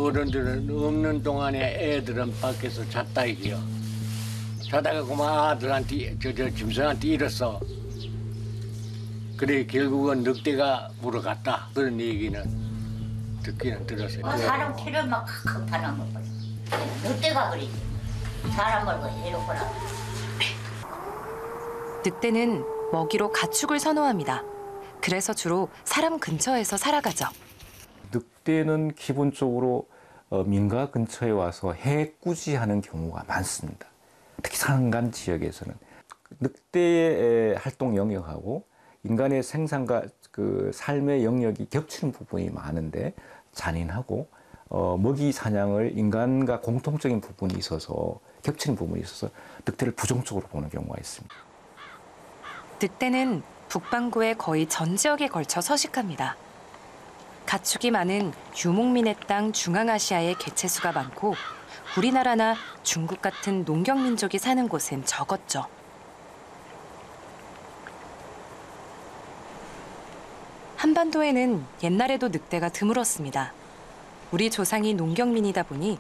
어른들은 없는 동안에 애들은 밖에서 잤다 이게요. 자다가 그만 아들한테 짐승한테 잃었어. 그래 결국은 늑대가 물어갔다. 그런 얘기는 듣기는 들었어요. 사람 피를 막 칵칵 파는 거. 늑대가 그러지. 사람을 해놓거나. 늑대는 먹이로 가축을 선호합니다. 그래서 주로 사람 근처에서 살아가죠. 늑대는 기본적으로 민가 근처에 와서 해꾸지하는 경우가 많습니다. 특히 산간 지역에서는 늑대의 활동 영역하고 인간의 생산과 그 삶의 영역이 겹치는 부분이 많은데 잔인하고 먹이 사냥을 인간과 공통적인 부분이 있어서 겹치는 부분이 있어서 늑대를 부정적으로 보는 경우가 있습니다. 늑대는 북반구의 거의 전 지역에 걸쳐 서식합니다. 가축이 많은 유목민의 땅 중앙아시아의 개체수가 많고 우리나라나 중국 같은 농경민족이 사는 곳은 적었죠. 한반도에는 옛날에도 늑대가 드물었습니다. 우리 조상이 농경민이다 보니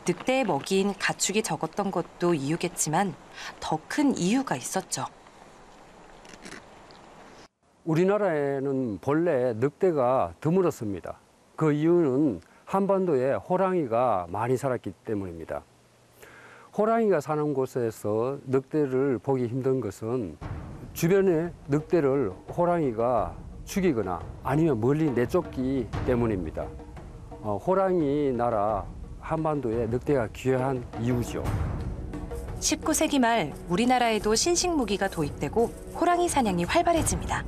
늑대의 먹이인 가축이 적었던 것도 이유겠지만 더 큰 이유가 있었죠. 우리나라에는 본래 늑대가 드물었습니다. 그 이유는 한반도에 호랑이가 많이 살았기 때문입니다. 호랑이가 사는 곳에서 늑대를 보기 힘든 것은 주변에 늑대를 호랑이가 죽이거나 아니면 멀리 내쫓기 때문입니다. 호랑이 나라 한반도에 늑대가 귀화한 이유죠. 19세기 말 우리나라에도 신식 무기가 도입되고 호랑이 사냥이 활발해집니다.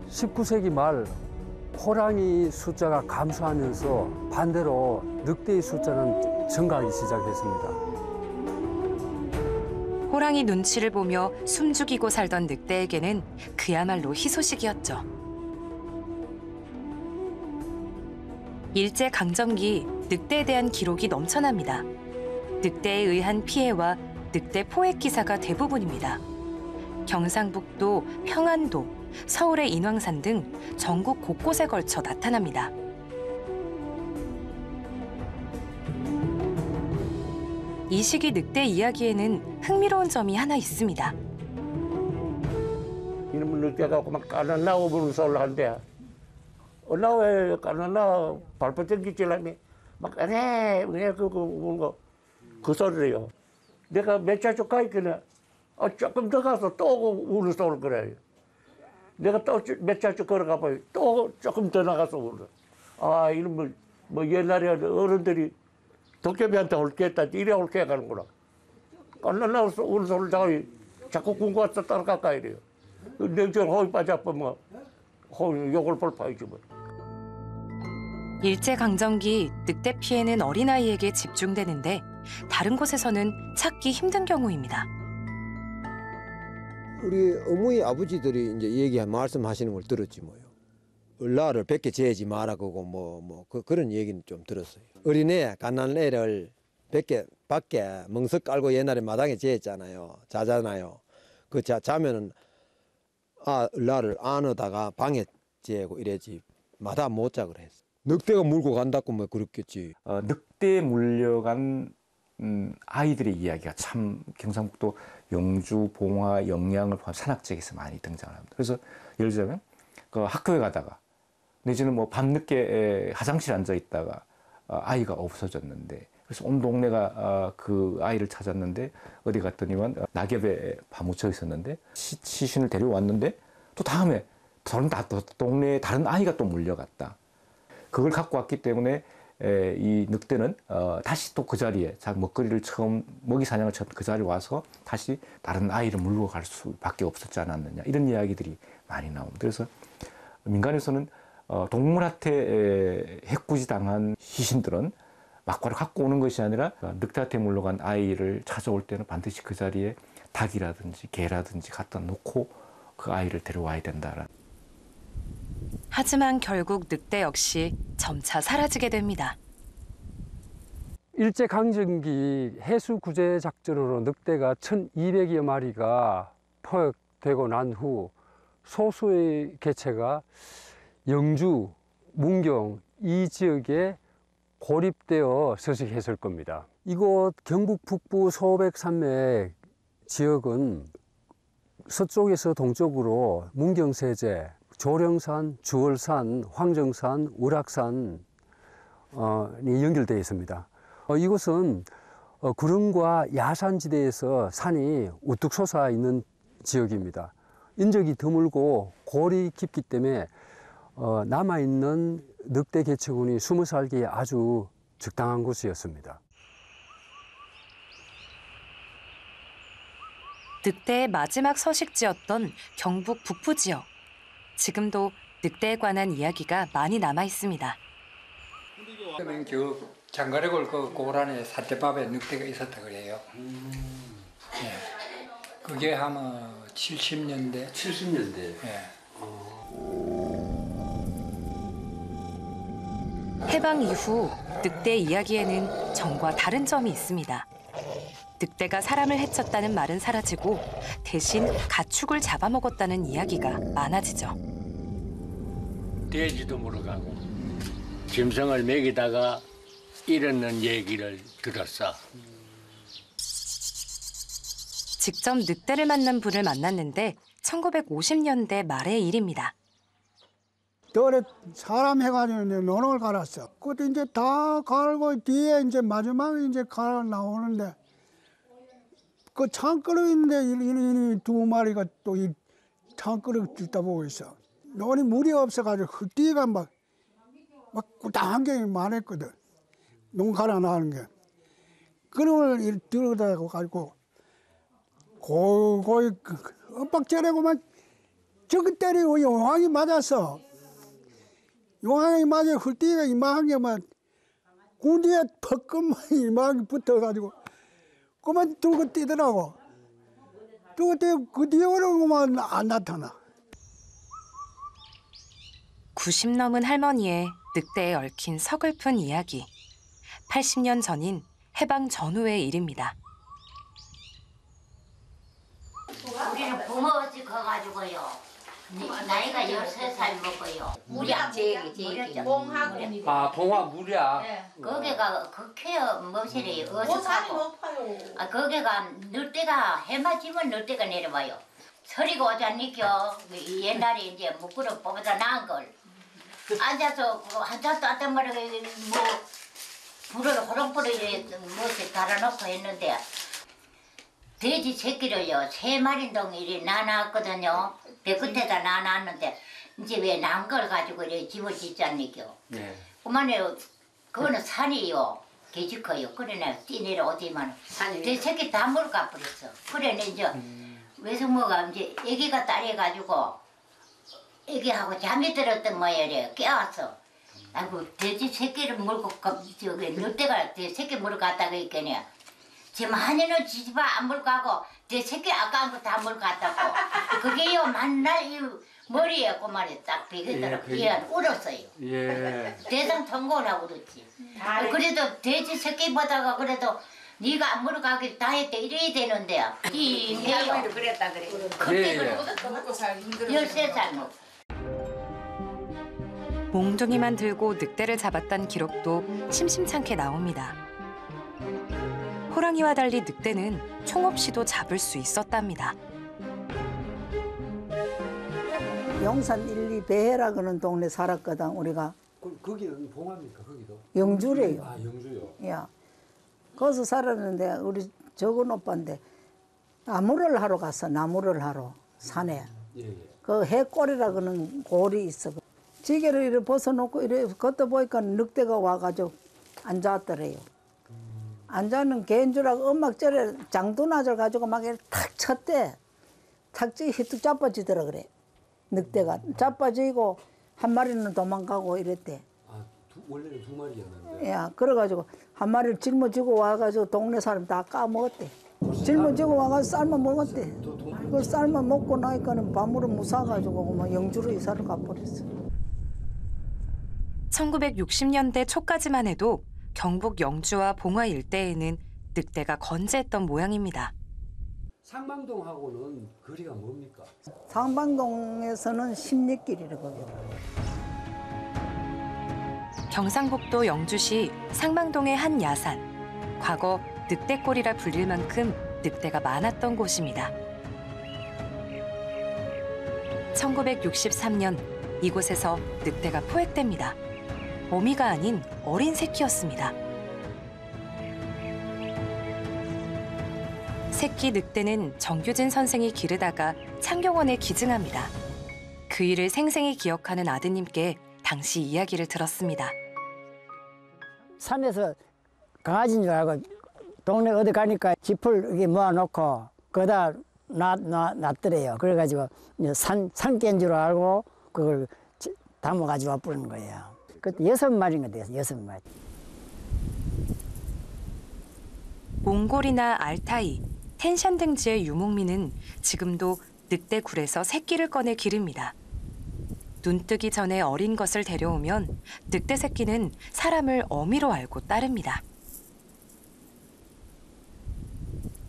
19세기 말 호랑이 숫자가 감소하면서 반대로 늑대의 숫자는 증가하기 시작했습니다. 호랑이 눈치를 보며 숨죽이고 살던 늑대에게는 그야말로 희소식이었죠. 일제강점기 늑대에 대한 기록이 넘쳐납니다. 늑대에 의한 피해와 늑대 포획 기사가 대부분입니다. 경상북도, 평안도, 서울의 인왕산 등 전국 곳곳에 걸쳐 나타납니다. 이 시기 늑대 이야기에는 흥미로운 점이 하나 있습니다. 이놈의 늑대가 막 까나나오 부는 소리를 하는데 나왜 까나나 발포 땡기질라니 막 에 우는 그 소리래요. 내가 몇 자주 가있길래 조금 더 가서 또 우는 소리 그래요. 내가 또 몇 자주 걸어가 봐요. 또 조금 더 나가서 울어. 이놈을 뭐 옛날에 어른들이 도깨비한테 올게했다 이래 올게 가는구나. 까나나 우는 소리를 자꾸 궁금해서 따라갈까 이래요. 냉전 호흡 빠져보면 욕을 볼 파이지 뭐. 일제강점기 늑대 피해는 어린아이에게 집중되는데 다른 곳에서는 찾기 힘든 경우입니다. 우리 어머니 아버지들이 이제 말씀하시는 걸 들었지 뭐요. 을라를 뱉게 재지 말라고 그런 얘기는 좀 들었어요. 어린애 갓난애를 밖에 멍석 깔고 옛날에 마당에 재했잖아요. 자잖아요. 그 자면은 을라를 안으다가 방에 재고 이래지 마다 못 자 그랬어. 늑대가 물고 간다고 뭐 그렇겠지. 늑대에 물려간 아이들의 이야기가 참 경상북도 영주, 봉화, 영양을 포함 산악 지역에서 많이 등장합니다. 그래서 예를 들자면 그 학교에 가다가 내지는 뭐 밤늦게 화장실에 앉아 있다가 아이가 없어졌는데 그래서 온 동네가 그 아이를 찾았는데 어디 갔더니만 낙엽에 파묻혀 있었는데 시신을 데려왔는데 또 다음에 동네에 다른 아이가 또 물려갔다. 그걸 갖고 왔기 때문에 이 늑대는 다시 또 그 자리에 먹거리를 처음 먹이 사냥을 처음 그 자리에 와서 다시 다른 아이를 물고 갈 수밖에 없었지 않았느냐 이런 이야기들이 많이 나옵니다. 그래서 민간에서는 동물한테 해꾸지 당한 시신들은 막과를 갖고 오는 것이 아니라 늑대한테 물러간 아이를 찾아올 때는 반드시 그 자리에 닭이라든지 개라든지 갖다 놓고 그 아이를 데려와야 된다라는. 하지만 결국 늑대 역시 점차 사라지게 됩니다. 일제강점기 해수구제 작전으로 늑대가 1200여 마리가 포획되고 난 후 소수의 개체가 영주, 문경 이 지역에 고립되어 서식했을 겁니다. 이곳 경북 북부 소백산맥 지역은 서쪽에서 동쪽으로 문경세제, 조령산, 주월산, 황정산, 우락산이 연결되어 있습니다. 이곳은 구릉과 야산지대에서 산이 우뚝 솟아 있는 지역입니다. 인적이 드물고 골이 깊기 때문에 남아있는 늑대 개체군이 숨어 살기에 아주 적당한 곳이었습니다. 늑대의 마지막 서식지였던 경북 북부 지역. 지금도 늑대에 관한 이야기가 많이 남아 있습니다. 그러면 저 장가래골 그 고란에 사태밥에 늑대가 있었다 그래요. 예. 그게 아마 70년대. 70년대. 예. 해방 이후 늑대 이야기에는 전과 다른 점이 있습니다. 늑대가 사람을 해쳤다는 말은 사라지고 대신 가축을 잡아먹었다는 이야기가 많아지죠. 돼지도 물어가고 짐승을 먹이다가 이러는 얘기를 들었어. 직접 늑대를 만난 분을 만났는데 1950년대 말의 일입니다. 떨에 사람 해가지고 이제 노동을 갈았어. 그것도 이제 다 갈고 뒤에 이제 마지막에 이제 갈아 나오는데 그 창그릇인데 이 두 마리가 또 이 창그릇 들다 보고 있어. 논이 물이 없어가지고 흙띠가 막 꾸당한 게 많았거든. 농 갈아 나오는 게. 그걸 들어다가 가지고 고이 엇박질하고 막 저기 때리고 용왕이 맞았어. 용왕이 맞아 흙띠가 이만한 게 막 군디에 퍽금만 이만하게 붙어가지고 그만 들고 뛰더라고. 들고 뛰고 그 뒤에 오르고만 안 나타나. 90 넘은 할머니의 늑대에 얽힌 서글픈 이야기. 80년 전인 해방 전후의 일입니다. 우리는 부모집 가가지고요. 나이가 13살 먹고요. 무량 제기. 아, 봉화 무량. 거기가 극해요 뭐시래요. 어서 가고. 아 거기가 늑대가 해맞으면 늑대가 내려와요. 서리가 오지 않니까 옛날에 이제 무꾸로 뽑아다 나은 걸 앉아서 한자도 왔단 말이야. 뭐 불을 호롱불을 뭐씩 달아놓고 했는데 돼지 새끼를요 3마리 동일이 낳아놨거든요. 배 끝에다 낳아놨는데 이제 왜 난 걸 가지고 이렇게 집을 짓지 않니까. 네. 그만해요. 그거는 산이요. 개지 커요. 그래 내가 뛰내려오지만 내 새끼 다 물어가 버렸어. 그래 내 이제 외숙모가 이제 애기가 딸해가지고 애기하고 잠이 들었던 모양이래. 깨웠어. 아이고 돼지 새끼를 물고 저기 늑대가 내 새끼 물어 갔다고 했겠네. 지금 한이는 지집아 안 물고 가고 내 새끼 아까운 거 다 물고 갔다고. 그게요 만날 이 머리에 그만이 딱 베겠더라고. 얘 울었어요. 예. 대상 통곡을 하고 그랬지. 그래도 돼지 새끼보다가 그래도 네가 안 물어가길 다 했대 이래야 되는데 이 할머니도 그랬다 그래. 그때 예. 13살 먹. 몽둥이만 들고 늑대를 잡았던 기록도 심심찮게 나옵니다. 호랑이와 달리 늑대는 총 없이도 잡을 수 있었답니다. 용산 1, 2 배해라 그런 동네 살았거든 우리가. 거기는 봉화입니까 거기도? 영주래요. 아 영주요. 야, 거기서 살았는데 우리 적은 오빠인데 나무를 하러 갔어. 나무를 하러 산에. 예. 그 해골이라 그러는 골이 있어. 지게를 이렇게 벗어놓고 이래 걷다 보니까 늑대가 와가지고 앉았더래요. 앉아는 개인 줄 알고 음악절에 장두나절 가지고 막 이렇게 탁 쳤대. 탁지 히뚝 자빠지더라 그래. 늑대가 자빠지고 한 마리는 도망가고 이랬대. 아 원래는 2마리였는데. 야, 그래가지고 한 마리를 짊어지고 와가지고 동네 사람 다 까먹었대. 짊어지고 와가지고 삶아 먹었대. 그걸 삶아 먹고 나니까는 밤으로 무사가지고 막 영주로 이사를 가버렸어. 1960년대 초까지만 해도 경북 영주와 봉화 일대에는 늑대가 건재했던 모양입니다. 상망동하고는 거리가 뭡니까? 상방동에서는 10리길이래 거기. 경상북도 영주시 상망동의 한 야산. 과거 늑대골이라 불릴 만큼 늑대가 많았던 곳입니다. 1963년 이곳에서 늑대가 포획됩니다. 어미가 아닌 어린 새끼였습니다. 새끼 늑대는 정규진 선생이 기르다가 창경원에 기증합니다. 그 일을 생생히 기억하는 아드님께 당시 이야기를 들었습니다. 산에서 강아지인 줄 알고 동네 어디 가니까 짚을 이렇게 모아놓고 거기다 놨더래요. 그래가지고 산개인 줄 알고 그걸 담아가지고 뿌리는 거예요. 그때 6마리인가 됐어요. 6마리. 몽골이나 알타이, 텐샨 등지의 유목민은 지금도 늑대굴에서 새끼를 꺼내 기릅니다. 눈 뜨기 전에 어린 것을 데려오면 늑대 새끼는 사람을 어미로 알고 따릅니다.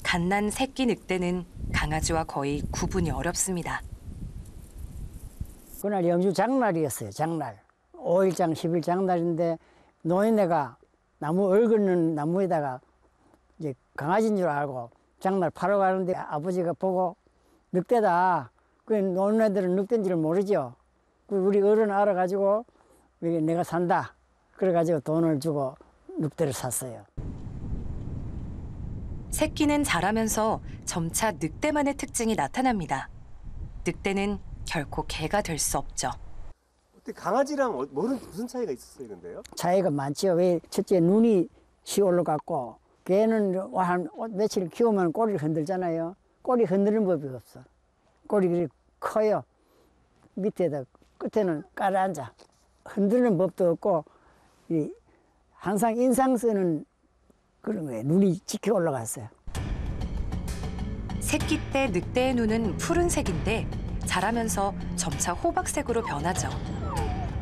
갓난 새끼 늑대는 강아지와 거의 구분이 어렵습니다. 그날 영주 장날이었어요. 장날. 5일장, 10일 장날인데 노인네가 나무 얽은 나무에다가 이제 강아지인 줄 알고 장날 파러 가는데 아버지가 보고 늑대다. 그 노인네들은 늑대인지를 모르죠. 우리 어른 알아가지고 내가 산다. 그래가지고 돈을 주고 늑대를 샀어요. 새끼는 자라면서 점차 늑대만의 특징이 나타납니다. 늑대는 결코 개가 될 수 없죠. 어떻게 강아지랑 무슨 차이가 있었어요, 근데요? 차이가 많지요. 왜 첫째 눈이 시올로 갖고 개는 한 며칠 키우면 꼬리를 흔들잖아요. 꼬리 흔드는 법이 없어. 꼬리 그리 커요. 밑에다 끝에는 깔아앉아. 흔드는 법도 없고 항상 인상 쓰는 그런 거예요. 눈이 지켜 올라갔어요. 새끼 때 늑대의 눈은 푸른색인데 자라면서 점차 호박색으로 변하죠.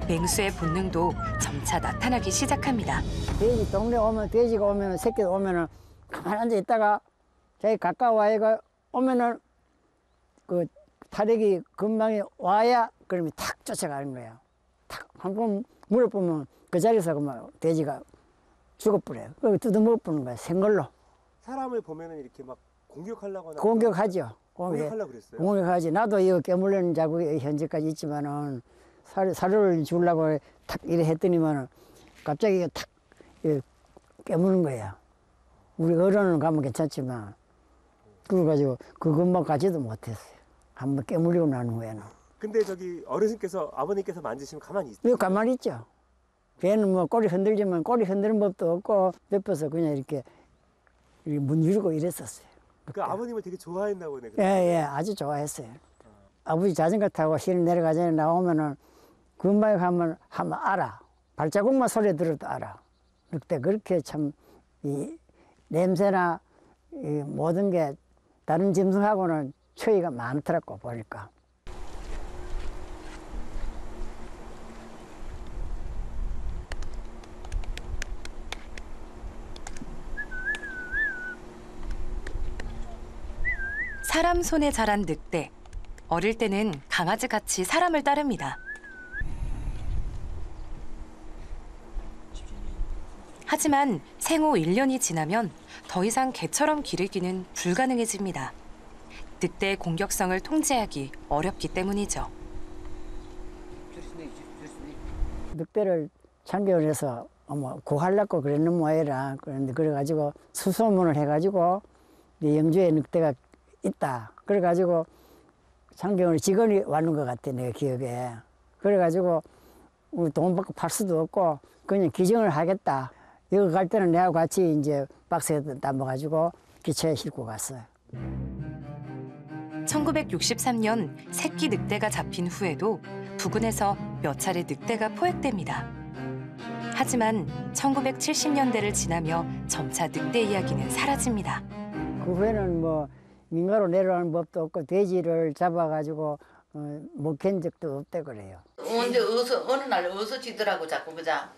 맹수의 본능도 점차 나타나기 시작합니다. 돼지 동네 오면 돼지가 오면 새끼 오면은 가만히 앉아 있다가 자기 가까워야 오면은 그 타력이 금방에 와야 그러면 탁 쫓아가는 거예요. 탁 한 번 물어보면 그 자리에서 그만 돼지가 죽어버려요. 그리고 뜯어먹어보는 거예요. 생걸로. 사람을 보면은 이렇게 막 공격하려거나 공격하죠. 공격하려고 그랬어요? 공격하지. 나도 이거 깨물리는 자국이 현재까지 있지만은 사료를 주려고 탁 이래 했더니만은 갑자기 탁 깨무는 거야. 우리 어른은 가면 괜찮지만 그래가지고 그것만 가지도 못했어요. 한번 깨물리고 난 후에는. 근데 저기 어르신께서 아버님께서 만지시면 가만히 있어요? 왜 가만히 있죠. 걔는 뭐 꼬리 흔들지만 꼬리 흔드는 법도 없고 옆에서 그냥 이렇게 문 열고 이랬었어요. 그 아버님을 되게 좋아했나 보네. 예, 아주 좋아했어요. 아버지 자전거 타고 실 내려가 전에 나오면은 근방에 가면 한번 알아. 발자국만 소리 들어도 알아. 그때 그렇게 참 이 냄새나 이 모든 게 다른 짐승하고는 차이가 많더라고 보니까. 사람 손에 자란 늑대. 어릴 때는 강아지같이 사람을 따릅니다. 하지만 생후 1년이 지나면 더 이상 개처럼 기르기는 불가능해집니다. 늑대의 공격성을 통제하기 어렵기 때문이죠. 늑대를 참견해서 구하려고 그랬는 모양이라 그런데 그래가지고 수소문을 해가지고 영주에 늑대가 있다. 그래가지고 창경을 직원이 왔는 것 같아 내 기억에. 그래가지고 우리 돈 받고 팔 수도 없고 그냥 기증을 하겠다. 여기 갈 때는 내하고 같이 이제 박스에 담아가지고 기차에 싣고 갔어요. 1963년 새끼 늑대가 잡힌 후에도 부근에서 몇 차례 늑대가 포획됩니다. 하지만 1970년대를 지나며 점차 늑대 이야기는 사라집니다. 그 후에는 뭐 민가로 내려가는 법도 없고 돼지를 잡아가지고 못 캔 적도 없대 그래요. 언제 어느 날 어서 지더라고 자꾸 그자.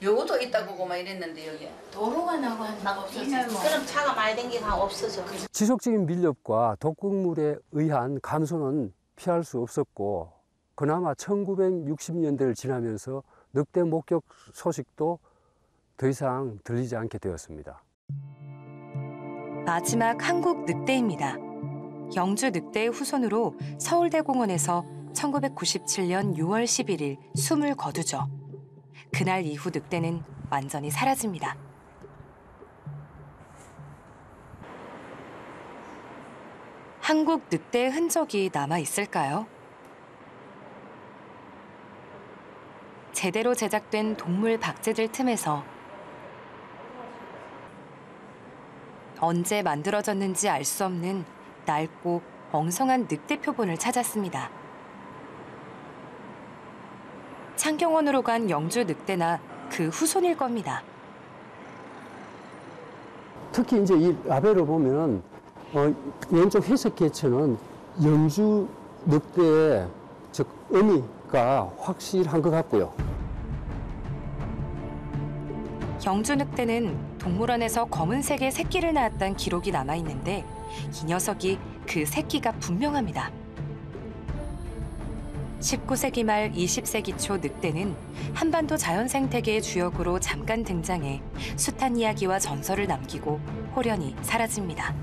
요것도 있다고 막 이랬는데 여기 도로가 나고 막 없어져. 그럼 차가 많이 댕기고 없어져. 지속적인 밀렵과 독극물에 의한 감소는 피할 수 없었고 그나마 1960년대를 지나면서 늑대 목격 소식도 더 이상 들리지 않게 되었습니다. 마지막 한국 늑대입니다. 영주 늑대의 후손으로 서울대공원에서 1997년 6월 11일 숨을 거두죠. 그날 이후 늑대는 완전히 사라집니다. 한국 늑대의 흔적이 남아 있을까요? 제대로 제작된 동물 박제들 틈에서 언제 만들어졌는지 알 수 없는 낡고 엉성한 늑대 표본을 찾았습니다. 창경원으로 간 영주 늑대나 그 후손일 겁니다. 특히 이제 이 라벨을 보면 왼쪽 회색 개체는 영주 늑대의 즉 의미가 확실한 것 같고요. 영주 늑대는 동물원에서 검은색의 새끼를 낳았다는 기록이 남아있는데 이 녀석이 그 새끼가 분명합니다. 19세기 말 20세기 초 늑대는 한반도 자연생태계의 주역으로 잠깐 등장해 숱한 이야기와 전설을 남기고 호련히 사라집니다.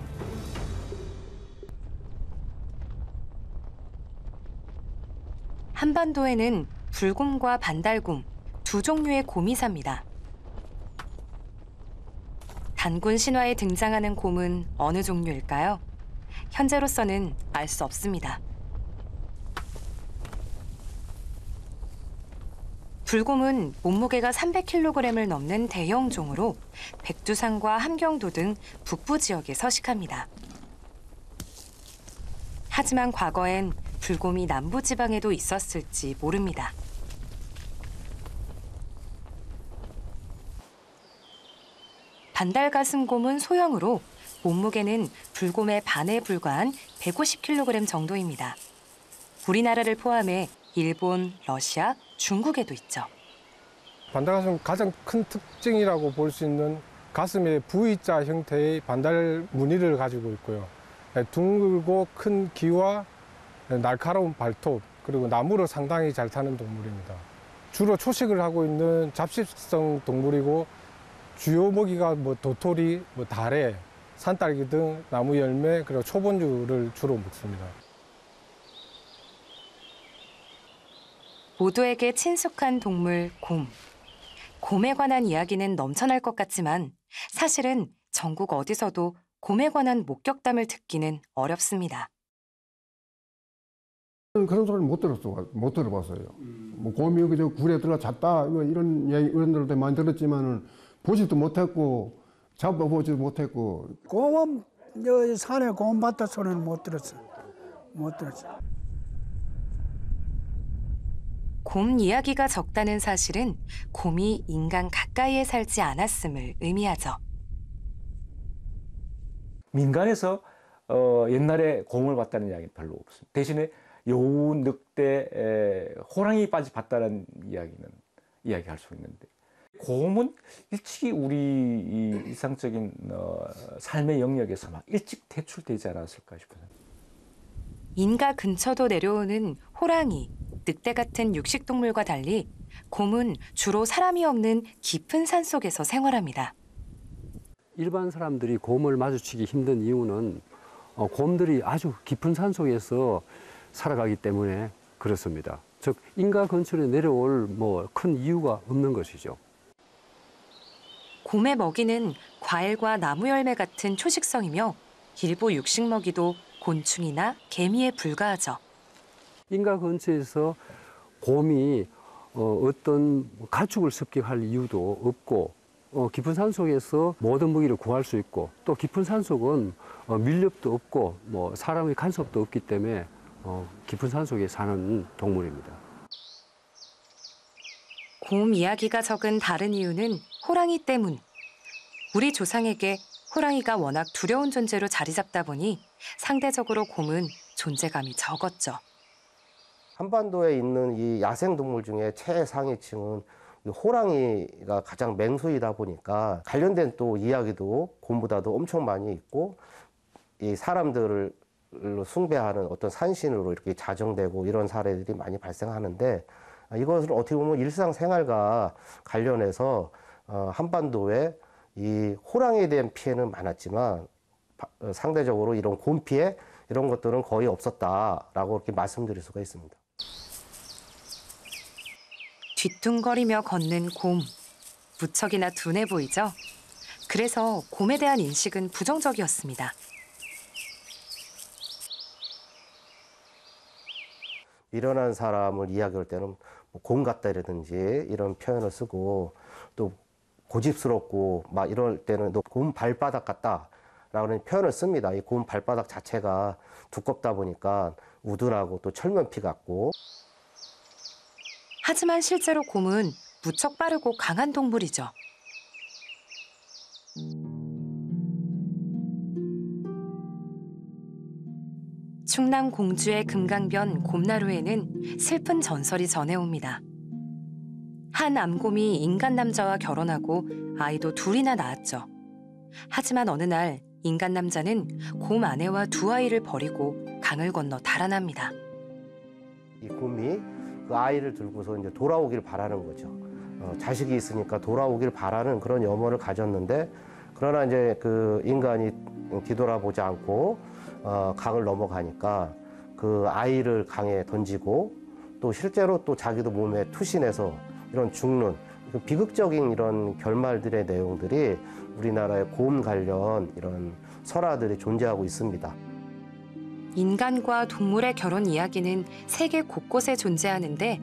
한반도에는 불곰과 반달곰 두 종류의 곰이 삽니다. 단군 신화에 등장하는 곰은 어느 종류일까요? 현재로서는 알 수 없습니다. 불곰은 몸무게가 300kg을 넘는 대형 종으로 백두산과 함경도 등 북부 지역에 서식합니다. 하지만 과거엔 불곰이 남부지방에도 있었을지 모릅니다. 반달가슴곰은 소형으로 몸무게는 불곰의 반에 불과한 150kg 정도입니다. 우리나라를 포함해 일본, 러시아, 중국에도 있죠. 반달가슴 가장 큰 특징이라고 볼 수 있는 가슴의 V자 형태의 반달 무늬를 가지고 있고요. 둥글고 큰 귀와 날카로운 발톱, 그리고 나무를 상당히 잘 타는 동물입니다. 주로 초식을 하고 있는 잡식성 동물이고 주요 먹이가 도토리, 다래, 산딸기 등 나무 열매, 그리고 초본류를 주로 먹습니다. 모두에게 친숙한 동물 곰. 곰에 관한 이야기는 넘쳐날 것 같지만 사실은 전국 어디서도 곰에 관한 목격담을 듣기는 어렵습니다. 그런 소리를 못 들어봤어요. 뭐 곰이 여기 저 굴에 들어가 잤다 이런 얘기 어른들도 많이 들었지만은 보지도 못했고 잡아보지도 못했고. 곰은 저 산에 곰 봤다 소리는 못 들었어. 곰 이야기가 적다는 사실은 곰이 인간 가까이에 살지 않았음을 의미하죠. 민간에서 옛날에 곰을 봤다는 이야기는 별로 없습니다. 대신에 여우, 늑대, 호랑이 빠지 봤다는 이야기는 이야기할 수 있는데 곰은 일찍이 우리 이 일상적인 삶의 영역에서 막 일찍 퇴출되지 않았을까 싶어요. 인가 근처도 내려오는 호랑이, 늑대 같은 육식동물과 달리 곰은 주로 사람이 없는 깊은 산 속에서 생활합니다. 일반 사람들이 곰을 마주치기 힘든 이유는 곰들이 아주 깊은 산 속에서 살아가기 때문에 그렇습니다. 즉 인가 근처에 내려올 큰 이유가 없는 것이죠. 곰의 먹이는 과일과 나무 열매 같은 초식성이며 일부 육식 먹이도 곤충이나 개미에 불과하죠. 인가 근처에서 곰이 어떤 가축을 습격할 이유도 없고 깊은 산속에서 모든 먹이를 구할 수 있고 또 깊은 산속은 밀렵도 없고 사람의 간섭도 없기 때문에 깊은 산속에 사는 동물입니다. 곰 이야기가 적은 다른 이유는 호랑이 때문. 우리 조상에게 호랑이가 워낙 두려운 존재로 자리 잡다 보니 상대적으로 곰은 존재감이 적었죠. 한반도에 있는 이 야생동물 중에 최상위층은 호랑이가 가장 맹수이다 보니까 관련된 또 이야기도 곰보다도 엄청 많이 있고 이 사람들을 숭배하는 어떤 산신으로 이렇게 자정되고 이런 사례들이 많이 발생하는데 이것을 어떻게 보면 일상생활과 관련해서 한반도에 이 호랑이에 대한 피해는 많았지만 상대적으로 이런 곰 피해 이런 것들은 거의 없었다라고 이렇게 말씀드릴 수가 있습니다. 뒤뚱거리며 걷는 곰. 무척이나 둔해 보이죠? 그래서 곰에 대한 인식은 부정적이었습니다. 미련한 사람을 이야기할 때는 곰 같다라든지 이런 표현을 쓰고 또 고집스럽고 막 이럴 때는 너 곰 발바닥 같다라는 표현을 씁니다. 이 곰 발바닥 자체가 두껍다 보니까 우둔하고 또 철면피 같고. 하지만 실제로 곰은 무척 빠르고 강한 동물이죠. 충남 공주의 금강변 곰나루에는 슬픈 전설이 전해옵니다. 한 암곰이 인간 남자와 결혼하고 아이도 둘이나 낳았죠. 하지만 어느 날 인간 남자는 곰 아내와 두 아이를 버리고 강을 건너 달아납니다. 이 곰이 그 아이를 들고서 이제 돌아오길 바라는 거죠. 자식이 있으니까 돌아오길 바라는 그런 염원을 가졌는데, 그러나 이제 그 인간이 뒤돌아보지 않고 강을 넘어가니까 그 아이를 강에 던지고 또 실제로 또 자기도 몸에 투신해서 이런 죽는 비극적인 이런 결말들의 내용들이 우리나라의 곰 관련 이런 설화들이 존재하고 있습니다. 인간과 동물의 결혼 이야기는 세계 곳곳에 존재하는데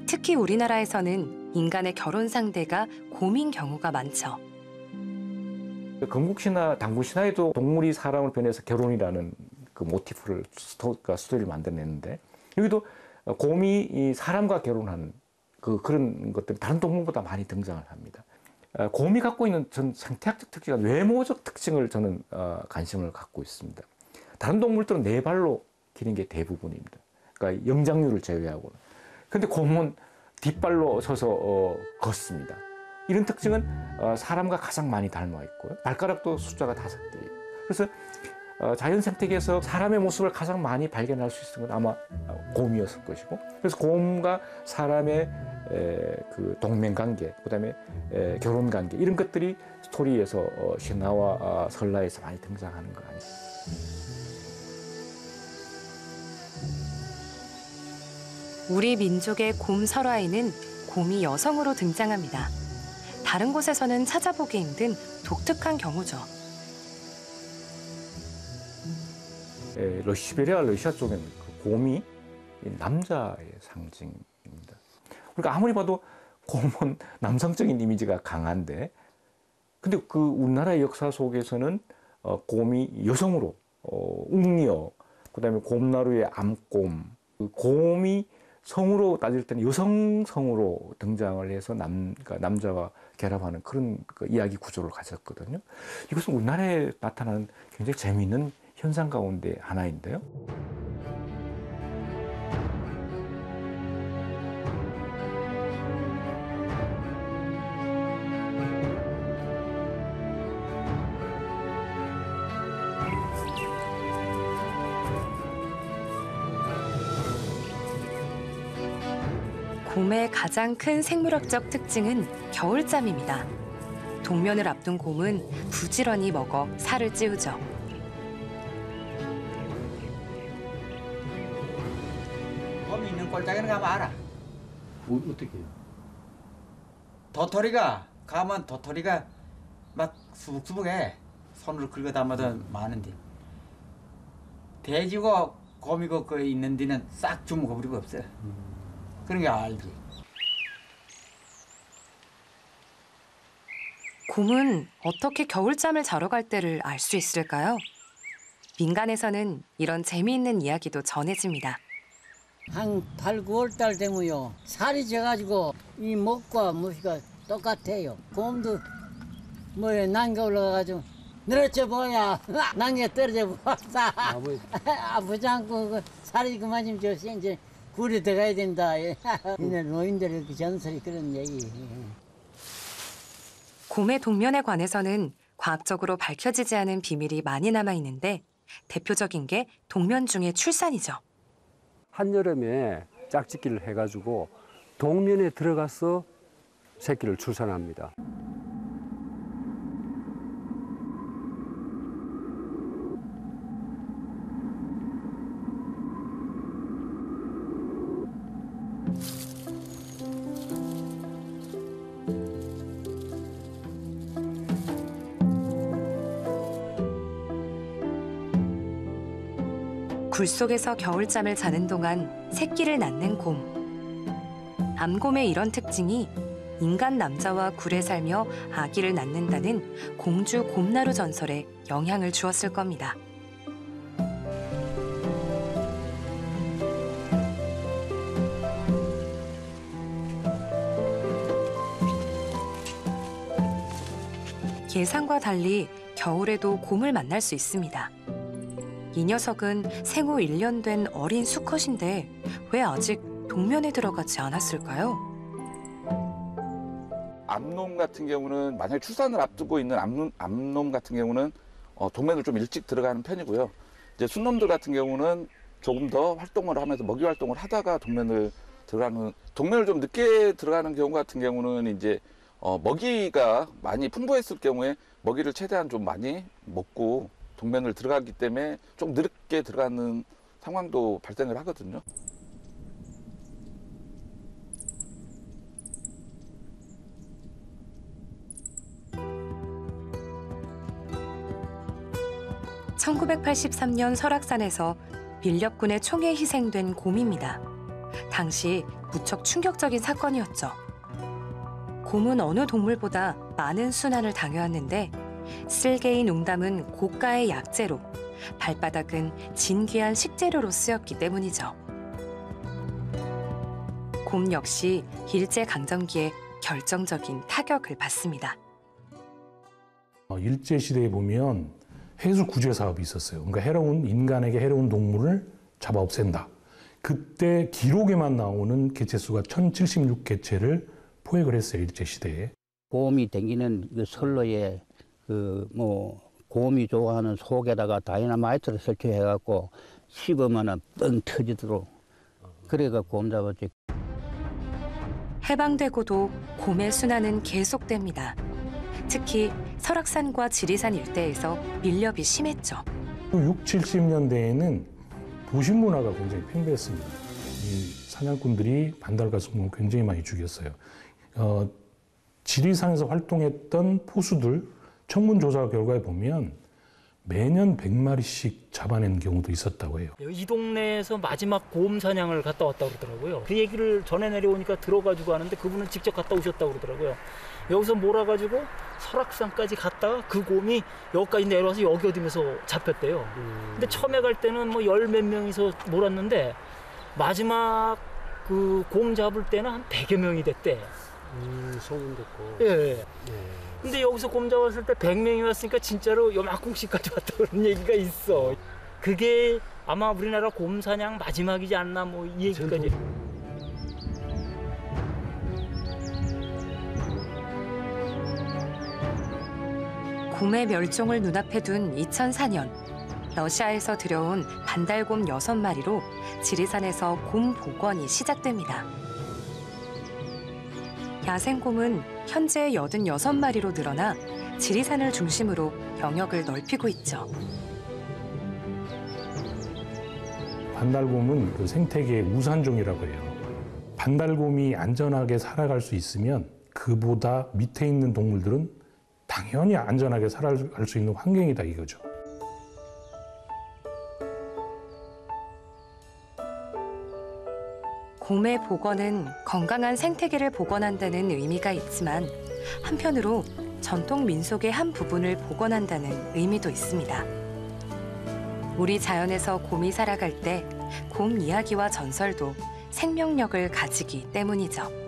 특히 우리나라에서는 인간의 결혼 상대가 곰인 경우가 많죠. 건국신화, 당구신화에도 동물이 사람을 변해서 결혼이라는 그 모티프를 스토리를 만들어냈는데 여기도 곰이 이 사람과 결혼하는 그런 것들이 다른 동물보다 많이 등장을 합니다. 곰이 갖고 있는 전 생태학적 특징과 외모적 특징을 저는 관심을 갖고 있습니다. 다른 동물들은 네 발로 기는 게 대부분입니다. 그러니까 영장류를 제외하고는. 근데 곰은 뒷발로 서서 걷습니다. 이런 특징은 사람과 가장 많이 닮아 있고요. 발가락도 숫자가 5개예요. 그래서 자연 생태계에서 사람의 모습을 가장 많이 발견할 수 있는 건 아마 곰이었을 것이고, 그래서 곰과 사람의 그 동맹관계, 그다음에 결혼관계 이런 것들이 스토리에서 신화와 설화에서 많이 등장하는 거 아니에요. 우리 민족의 곰 설화에는 곰이 여성으로 등장합니다. 다른 곳에서는 찾아보기 힘든 독특한 경우죠. 시베리아, 러시아 쪽에는 그 곰이 남자의 상징입니다. 그러니까 아무리 봐도 곰은 남성적인 이미지가 강한데, 근데 그 우리나라의 역사 속에서는 곰이 여성으로 웅녀, 그다음에 곰나루의 암곰, 그 곰이 성으로 따질 때는 여성성으로 등장을 해서 그러니까 남자와 결합하는 그런 그 이야기 구조를 가졌거든요. 이것은 우리나라에 나타나는 굉장히 재미있는 현상 가운데 하나인데요. 곰의 가장 큰 생물학적 특징은 겨울잠입니다. 동면을 앞둔 곰은 부지런히 먹어 살을 찌우죠. 곰이 있는 골짜기는 가면 알아. 어떻게요? 도토리가 가면 도토리가 막 수북수북해. 손으로 긁어 담아도 많은데. 돼지고 곰이고 그 있는 데는 싹 주먹거리고 없어. 그런 게 알지. 곰은 어떻게 겨울잠을 자러 갈 때를 알 수 있을까요? 민간에서는 이런 재미있는 이야기도 전해집니다. 한 8, 9월 달 되면요. 살이 져가지고 이 목과 무시가 똑같아요. 곰도 뭐에 난가 올라가가지고 늘어져 뭐야. 난게 떨어져 보았어. 아프지 않고 그 살이 그만 좀 져서 이제 굴이 들어가야 된다. 이제 노인들의 그 전설이 그런 얘기. 곰의 동면에 관해서는 과학적으로 밝혀지지 않은 비밀이 많이 남아 있는데 대표적인 게 동면 중의 출산이죠. 한여름에 짝짓기를 해가지고 동면에 들어가서 새끼를 출산합니다. 굴 속에서 겨울잠을 자는 동안 새끼를 낳는 곰. 암곰의 이런 특징이 인간 남자와 굴에 살며 아기를 낳는다는 공주 곰나루 전설에 영향을 주었을 겁니다. 예상과 달리 겨울에도 곰을 만날 수 있습니다. 이 녀석은 생후 1년 된 어린 수컷인데 왜 아직 동면에 들어가지 않았을까요? 암놈 같은 경우는 만약에 출산을 앞두고 있는 암놈 같은 경우는 동면을 좀 일찍 들어가는 편이고요. 이제 순놈들 같은 경우는 조금 더 활동을 하면서 먹이 활동을 하다가 동면을 좀 늦게 들어가는 경우 같은 경우는 이제 먹이가 많이 풍부했을 경우에 먹이를 최대한 좀 많이 먹고 동면을 들어가기 때문에 좀 늦게 들어가는 상황도 발생을 하거든요. (1983년) 설악산에서 밀렵군의 총에 희생된 곰입니다. 당시 무척 충격적인 사건이었죠. 곰은 어느 동물보다 많은 순환을 당해왔는데 쓸개인 웅담은 고가의 약재로, 발바닥은 진귀한 식재료로 쓰였기 때문이죠. 곰 역시 일제강점기에 결정적인 타격을 받습니다. 일제시대에 보면 해수 구제 사업이 있었어요. 그러니까 인간에게 해로운 동물을 잡아 없앤다. 그때 기록에만 나오는 개체수가 1076개체를 포획을 했어요, 일제시대에. 곰이 댕기는 그 선로에 곰이 좋아하는 속에다가 다이너마이트를 설치해갖고 씹으면은 뻥 터지도록 그래가 곰 잡았지. 해방되고도 곰의 순환은 계속됩니다. 특히 설악산과 지리산 일대에서 밀렵이 심했죠. 60, 70년대에는 도심 문화가 굉장히 팽배했습니다. 이 사냥꾼들이 반달가슴을 굉장히 많이 죽였어요. 지리산에서 활동했던 포수들 청문 조사 결과에 보면 매년 100마리씩 잡아낸 경우도 있었다고 해요. 이 동네에서 마지막 곰 사냥을 갔다 왔다고 그러더라고요. 그 얘기를 전해 내려오니까 들어가지고 하는데 그분은 직접 갔다 오셨다고 그러더라고요. 여기서 몰아가지고 설악산까지 갔다가 그 곰이 여기까지 내려와서 여기 어디면서 잡혔대요. 근데 처음에 갈 때는 뭐 10몇 명이서 몰았는데 마지막 그 곰 잡을 때는 한 100여 명이 됐대. 소문 듣고. 예. 근데 여기서 곰 잡았을 때 100명이 왔으니까 진짜로 요만큼씩까지 왔다 그런 얘기가 있어. 그게 아마 우리나라 곰 사냥 마지막이지 않나 뭐 이 얘기까지. 곰의 멸종을 눈앞에 둔 2004년 러시아에서 들여온 반달곰 6마리로 지리산에서 곰 복원이 시작됩니다. 야생곰은 현재 86마리로 늘어나 지리산을 중심으로 영역을 넓히고 있죠. 반달곰은 그 생태계의 우산종이라고 해요. 반달곰이 안전하게 살아갈 수 있으면 그보다 밑에 있는 동물들은 당연히 안전하게 살아갈 수 있는 환경이다 이거죠. 곰의 복원은 건강한 생태계를 복원한다는 의미가 있지만 한편으로 전통 민속의 한 부분을 복원한다는 의미도 있습니다. 우리 자연에서 곰이 살아갈 때 곰 이야기와 전설도 생명력을 가지기 때문이죠.